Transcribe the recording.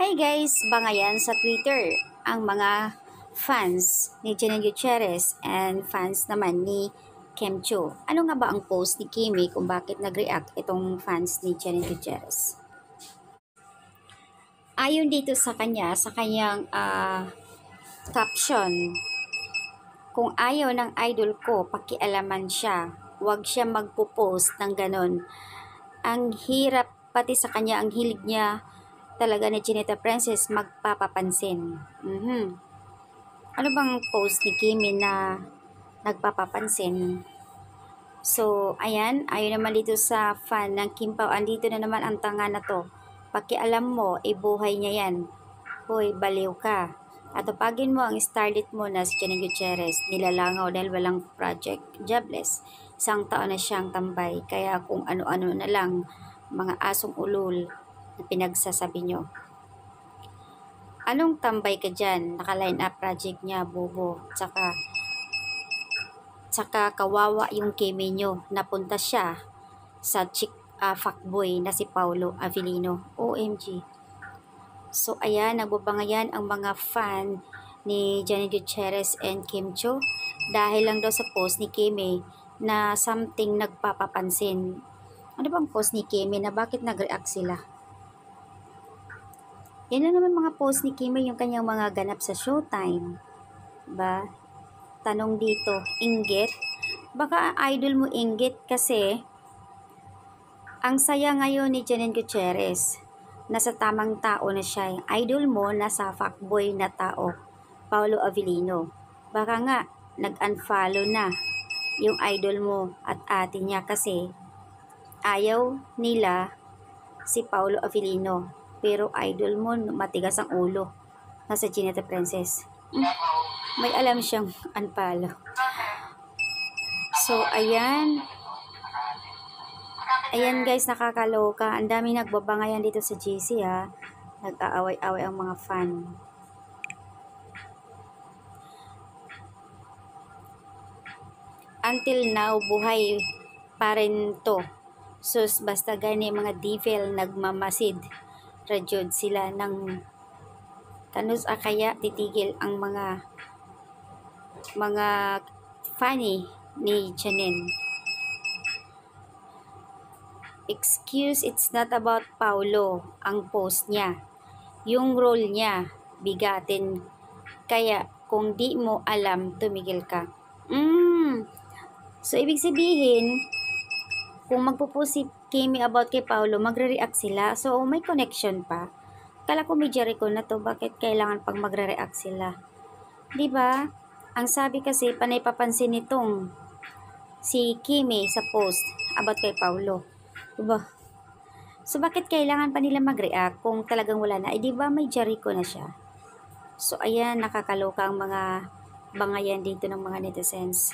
Hi guys, bangayan sa Twitter ang mga fans ni Janine Gutierrez and fans naman ni Kim Chiu. Ano nga ba ang post ni Kimi kung bakit nag-react itong fans ni Janine Gutierrez? Ayon dito sa kanyang caption, kung ayaw ng idol ko, pakialaman siya. Huwag siya magpo-post ng ganon. Ang hirap, pati sa kanya, ang hilig niya talaga ni Chinita Princess magpapapansin. Ano bang post ni Kimi na nagpapapansin? So, ayan, ayon naman dito sa fan ng Kim Pao, andito na naman ang tanga na to. Pakialam mo, buhay niya yan. Hoy, baliw ka. At tupagin mo ang starlet mo na si Janine Gutierrez. Nilalangaw dahil walang project. Jobless. Isang taon na siyang tambay. Kaya kung ano-ano na lang, mga asong ulol na pinagsasabi nyo. Anong tambay ka dyan? Naka-line up project niya, bobo. Tsaka kawawa yung Kimi nyo. Napunta siya sa fuckboy na si Paolo Avellino. OMG. So ayan, nagbabangayan ang mga fan ni Janine Gutierrez and Kim Chiu dahil lang daw sa post ni Kimi na something nagpapapansin. Ano bang post ni Kimi na bakit nag-react sila? Yan lang naman mga post ni Kimi, yung kanyang mga ganap sa Showtime. Ba? Tanong dito, inggit? Baka idol mo inggit kasi ang saya ngayon ni Janine Gutierrez. Nasa tamang tao na siya. Idol mo nasa fuckboy na tao, Paolo Avellino. Baka nga nag-unfollow na yung idol mo at ate niya kasi ayaw nila si Paolo Avellino. Pero idol mo matigas ang ulo. Nasa Chinita Princess. May alam siyang unfollow. So ayan. Ayan guys, nakakaloka. Ang daming nagbabangayan dito sa GC ha. Nag-aaway-away ang mga fan. Until now, buhay pa rin to. Sus, basta gani mga devil nagmamasid. Radyod sila ng kanus kaya titigil ang mga funny ni Janine. Excuse, it's not about Paolo ang post niya. Yung role niya, bigatin. Kaya kung di mo alam, tumigil ka. So, ibig sabihin, kung magpo-post si Kimi about kay Paolo, magre-react sila. So, may connection pa. Kala ko may Jericho na to, bakit kailangan pang magre-react sila? Diba? Ang sabi kasi, panay papansin nitong si Kimi sa post about kay Paolo. Diba? So, bakit kailangan pa nila mag-react kung talagang wala na? Diba may Jericho na siya? So, ayan, nakakaloka ang mga bangayan dito ng mga netizens.